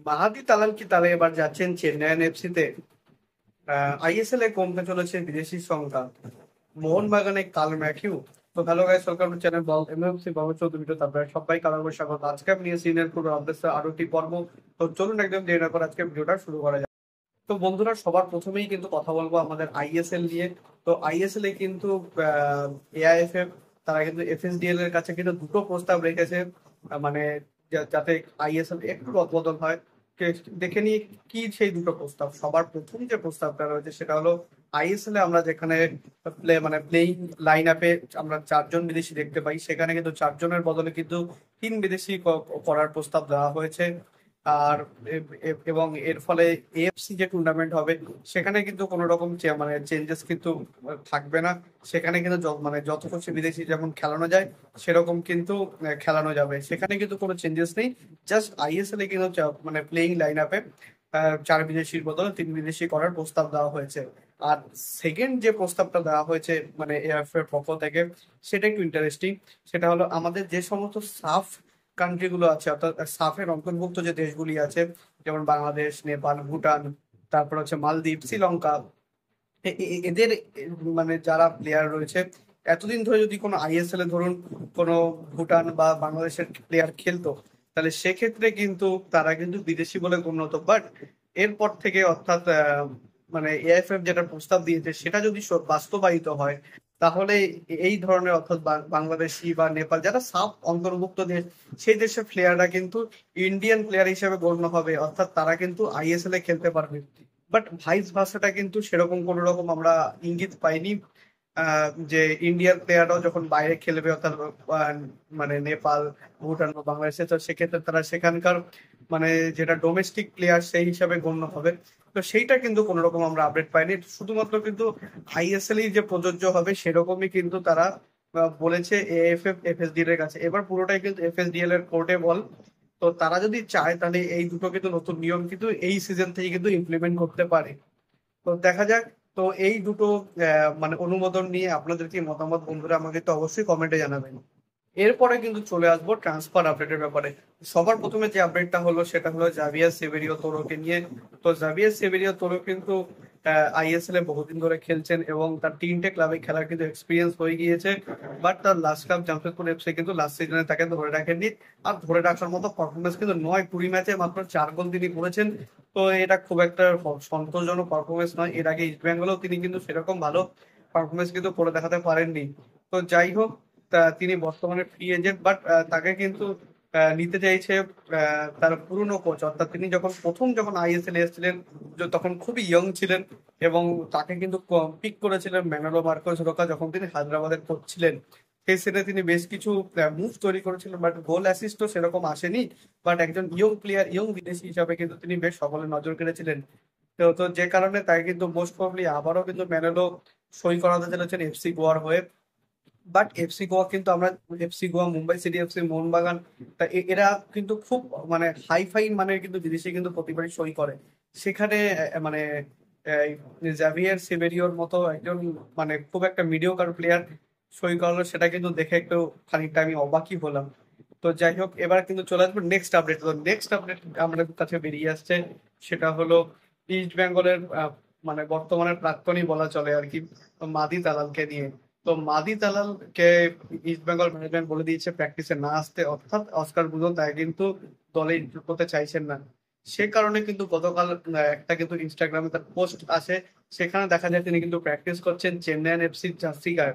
মাহাদি Talal কি তাহলে এবার যাচ্ছেন চেন্নাইয়ের এফসিতে? আইএসএল এ কমতে চলেছে বিদেশি সংখ্যা, মোহনবাগানে কাল ম্যাথিউ। তো hello guys, welcome to channel ball MFC বাবু চৌধুরী। তো তারপরে সবাই কালার স্বাগত। আজকে আমি নিয়ে সিনিয়র পুরো আপডেটস আরো একটি পর্ব। তো চলুন একদম দেরি না করে আজকে ভিডিওটা শুরু করা যায়। তো বন্ধুরা, সবার প্রথমেই কিন্তু কথা বলবো আমাদের আইএসএল নিয়ে। তো আইএসএল এ কিন্তু এআইএফএফ তারা কিন্তু এফএসডিএল এর কাছে কিন্তু দুটো প্রস্তাব রেখেছে। মানে যাতে আইএসএল একটু রদবদল হয়। দেখে নিয়ে কি সেই দুটো প্রস্তাব। সবার প্রথম যে প্রস্তাবটা রয়েছে সেটা হলো আইএসএল এ আমরা যেখানে প্লেইং লাইন আপে আমরা চারজন বিদেশি দেখতে পাই, সেখানে কিন্তু চারজনের বদলে কিন্তু তিন বিদেশি করার প্রস্তাব দেওয়া হয়েছে। আর এবং এর ফলে এএফসি যে টুর্নামেন্ট হবে সেখানে কিন্তু কোনো রকম মানে চেঞ্জেস কিন্তু থাকবে না। সেখানে কিন্তু মানে যত খুশি বিদেশি যেমন খেলানো যায় সেরকম কিন্তু খেলানো যাবে। সেখানে কিন্তু কোনো চেঞ্জেস নেই। জাস্ট আইএসএল এ কিন্তু মানে প্লেইং লাইন আপে চার বিদেশির বদলে তিন বিদেশি করার প্রস্তাব দেওয়া হয়েছে। আর সেকেন্ড যে প্রস্তাবটা দেওয়া হয়েছে মানে এএফ এর পক্ষ থেকে, সেটা একটু ইন্টারেস্টিং। সেটা হলো আমাদের যে সমস্ত সাফ কান্ট্রি গুলো আছে, অর্থাৎ সাফের অন্তর্ভুক্ত যে দেশগুলি আছে, যেমন বাংলাদেশ, নেপাল, ভুটান, তারপর হচ্ছে মালদ্বীপ, শ্রীলঙ্কা, এদের মানে যারা প্লেয়ার রয়েছে, এতদিন ধরে যদি কোনো আইএসএল এ ধরুন কোনো ভুটান বা বাংলাদেশের প্লেয়ার খেলতো, তাহলে সেক্ষেত্রে কিন্তু তারা কিন্তু বিদেশি বলে গণ্য হতো। বাট এরপর থেকে অর্থাৎ মানে এআইএফএফ যেটা প্রস্তাব দিয়েছে সেটা যদি বাস্তবায়িত হয়, তাহলে এই ধরনের অর্থাৎ বাংলাদেশি বা নেপাল যারা সাফ অন্তর্ভুক্ত দেশ, সেই দেশের প্লেয়াররা কিন্তু ইন্ডিয়ান প্লেয়ার হিসেবে গণ্য হবে, অর্থাৎ তারা কিন্তু আইএসএল এ খেলতে পারবে। বাট ভাইস ভার্সাটা কিন্তু সেরকম কোনো রকম আমরা ইঙ্গিত পাইনি। যে ইন্ডিয়ান প্লেয়াররাও যখন বাইরে খেলবে, অর্থাৎ মানে নেপাল, ভুটান বা বাংলাদেশে, তো সেক্ষেত্রে তারা সেখানকার মানে যেটা ডোমেস্টিক প্লেয়ার সেই হিসাবে গণ্য হবে। তো সেইটা কিন্তু কোনো রকম আমরা আপডেট পাইনি। শুধুমাত্র কিন্তু আইএসএল যে প্রযোজ্য হবে সেরকমই কিন্তু তারা বলেছে এএফএফ এফএসডিএল এর কাছে। এবার পুরোটাই কিন্তু এফএসডিএল এর কোর্টে বল। তো তারা যদি চায় তাহলে এই দুটো কিন্তু নতুন নিয়ম কিন্তু এই সিজন থেকে কিন্তু ইমপ্লিমেন্ট করতে পারে। তো দেখা যাক। তো এই দুটো মানে অনুমোদন নিয়ে আপনাদের কি মতামত বন্ধুরা, আমাকে তো অবশ্যই কমেন্টে জানাবেন। এরপরে কিন্তু চলে আসবো ট্রান্সফার আপডেটের ব্যাপারে। সবার প্রথমে যে আপডেটটা হলো সেটা হলো জাভিয়ার সেভেরিও তোরোকে নিয়ে। তো জাভিয়ার সেভেরিও তোরো কিন্তু আইএসএল এ বহুদিন ধরে খেলছেন এবং তার তিনটে ক্লাবে খেলার কিন্তু এক্সপিরিয়েন্স হয়ে গিয়েছে। বাট তার লাস্ট ক্লাব জামশেদপুর এফসি কিন্তু লাস্ট সিজনে তাকে ধরে রাখেননি। আর ধরে রাখার মতো পারফরমেন্স কিন্তু নয়, 20 ম্যাচে মাত্র 4 গোল তিনি করেছেন। তো এটা খুব একটা সন্তোষজনক পারফরমেন্স নয়। এর আগে ইস্ট বেঙ্গলেও তিনি কিন্তু সেরকম ভালো পারফরমেন্স কিন্তু করে দেখাতে পারেননি। তো যাই হোক, তিনি বর্তমানে ফ্রি এজেন্ট। বাট তাকে কিন্তু নিতে চাইছে তার পুরনো কোচ। অর্থাৎ তিনি যখন আইএসএল এসেছিলেন, তখন খুবই ইয়ং ছিলেন এবং তাকে কিন্তু পিক করেছিলেন ম্যানোলো মার্কোস রোকা যখন তিনি হায়দ্রাবাদের কোচ ছিলেন। সেই সেটে তিনি বেশ কিছু মুভ তৈরি করেছিলেন, বাট গোল অ্যাসিস্টও সেরকম আসেনি। বাট একজন ইয়ং প্লেয়ার, ইয়ং বিদেশি হিসাবে কিন্তু তিনি বেশ সকলের নজর কেড়েছিলেন। তো তো যে কারণে তাকে কিন্তু মোস্ট প্রবলি আবারও কিন্তু ম্যানেলো সই করাতে চলেছেন এফসি গোয়ার হয়ে। বাট এফসি গোয়া কিন্তু আমরা FC Goa, Mumbai city FC, Mohun Bagan, তা এরা কিন্তু খুব মানে হাই ফাই মানের কিন্তু বিদেশি কিন্তু প্রতিবারই সই করে। সেখানে মানে জাভিয়ার সেভেরিওর মতো একজন মানে খুব একটা মিডিওকার প্লেয়ার সই করলো, সেটা কিন্তু দেখে একটু খানিকটা আমি অবাকই হলাম। তো যাই হোক, এবার কিন্তু চলে আসবো নেক্সট আপডেট। তো নেক্সট আপডেট আমাদের কাছে বেরিয়ে আসছে, সেটা হলো ইস্ট বেঙ্গলের মানে বর্তমানে প্রাক্তনই বলা চলে আর কি, মাদি তালালকে নিয়ে। তো মাদি তালালকে ইস্ট বেঙ্গল ম্যানেজমেন্ট বলে দিয়েছে প্র্যাকটিসে না আসতে, অর্থাৎ অস্কার ব্রুনো তাই কিন্তু দলে ইনক্লুড করতে চাইছেন না। সে কারণে কিন্তু গতকাল একটা কিন্তু ইনস্টাগ্রামে তার পোস্ট আসে, সেখানে দেখা যায় তিনি কিন্তু প্র্যাকটিস করছেন চেন্নাইয়ান এফসির জার্সি গায়ে।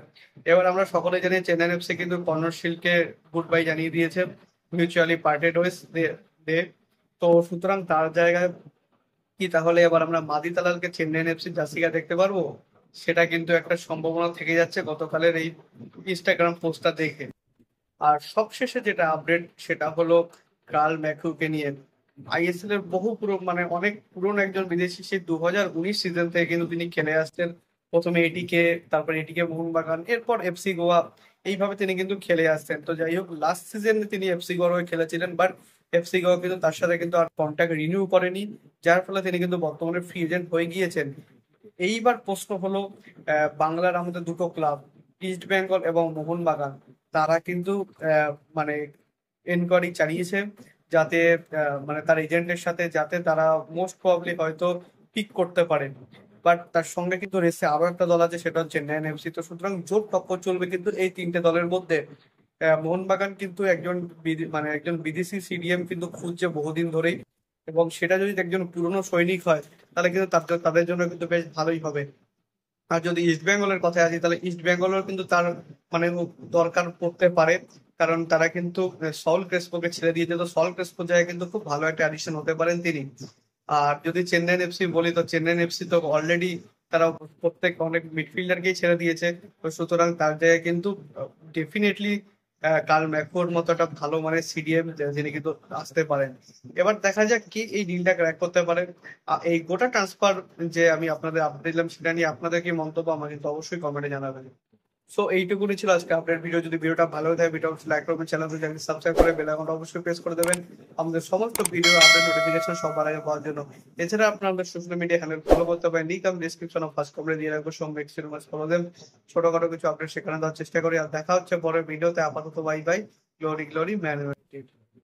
এবার আমরা সকলে জানি চেন্নাইয়ান এফসি কিন্তু কর্নর শিল্ডকে গুড বাই জানিয়ে দিয়েছে, মিউচুয়ালি পার্টেড ওয়েস দে। তো সুতরাং তার জায়গায় কি তাহলে এবার আমরা মাদি তালালকে চেন্নাইয়ান এফসির জার্সি গায়ে দেখতে পারবো? সেটা কিন্তু একটা সম্ভাবনা থেকে যাচ্ছে গতকালের এই ইনস্টাগ্রাম পোস্টটা দেখে। আর সবশেষে যেটা আপডেট সেটা হলো কার্ল ম্যাথিউকে নিয়ে। আইএসএল এর বহু মানে অনেক পুরনো একজন বিদেশি, সেই 2019 সিজন থেকে কিন্তু তিনি খেলে আসছেন। প্রথমে এটিকে, তারপর এটিকে মোহনবাগান, এরপর এফসি গোয়া, এইভাবে তিনি কিন্তু খেলে আসছেন। তো যাই হোক, লাস্ট সিজনে তিনি এফসি গোয়ার হয়ে খেলেছিলেন, বাট এফসি গোয়া কিন্তু তার সাথে কিন্তু আর কন্ট্রাক্ট রিনিউ করেনি, যার ফলে তিনি কিন্তু বর্তমানে ফ্রি এজেন্ট হয়ে গিয়েছেন। এইবার প্রশ্ন হলো, বাংলার আমাদের দুটো ক্লাব ইস্ট বেঙ্গল এবং মোহনবাগান, তারা কিন্তু মানে এনকোয়ারি চালিয়েছে যাতে মানে তার এজেন্টের সাথে যাতে তারা মোস্ট প্রবাবলি হয়তো পিক করতে পারে। বাট তার সঙ্গে কিন্তু রেসে আরো একটা দল আছে, সেটা হচ্ছে চেন্নাইন এফসি। তো সুতরাং জোর টক্কর চলবে কিন্তু এই তিনটে দলের মধ্যে। মোহনবাগান কিন্তু একজন মানে একজন বিদেশি সিডিএম কিন্তু খুঁজছে বহুদিন ধরেই, এবং সেটা যদি একজন পুরনো সৈনিক হয় তাহলে কিন্তু তাদের তাদের জন্য কিন্তু বেশ ভালোই হবে। আর যদি ইস্ট বেঙ্গলের কথায় আসি, তাহলে ইস্ট বেঙ্গলের কিন্তু তার মানে দরকার পড়তে পারে, কারণ তারা কিন্তু সল ক্রেসপোকে ছেড়ে দিয়েছে। তো সল ক্রেসপো জায়গায় কিন্তু খুব ভালো একটা অ্যাডিশন হতে পারেন তিনি। আর যদি চেন্নাইন এফসি বলি, তো চেন্নাইন এফসি তো অলরেডি তারা প্রত্যেক অনেক মিডফিল্ডারকেই ছেড়ে দিয়েছে। তো সুতরাং তার জায়গায় কিন্তু ডেফিনেটলি কার্ল ম্যাকোর মতো একটা ভালো মানে সিডিএম যিনি কিন্তু আসতে পারেন। এবার দেখা যাক কি এই ডিলটা ক্র্যাক করতে পারে। এই গোটা ট্রান্সফার যে আমি আপনাদের আপডেট দিলাম, সেটা নিয়ে আপনাদের কি মন্তব্য আমাকে কিন্তু অবশ্যই কমেন্টে জানাবেন। সো এইটুকুনি ছিল আজকে আপডেট ভিডিও। যদি ভিডিওটা ভালো হয় ভিডিও লাইক করবেন, চ্যানেলটি সাবস্ক্রাইব করে বেল আইকনটা অবশ্যই প্রেস করে দেবেন আমাদের সমস্ত ভিডিও আপডেট নোটিফিকেশন সবার আগে পাওয়ার জন্য। এছাড়া আপনারা আমাদের সোশ্যাল মিডিয়া হ্যান্ডেল ফলো করতে পারেন, লিঙ্ক আমি ডিসক্রিপশন অফ ফার্স্ট কমেন্টে দিয়ে রাখবো। সঙ্গে এক্সট্রিমাস ফলো দেন, ছোটখাটো কিছু আপডেট সেখানে দেওয়ার চেষ্টা করি। আর দেখা হচ্ছে পরের ভিডিওতে। আপাতত bye bye, glory glory man.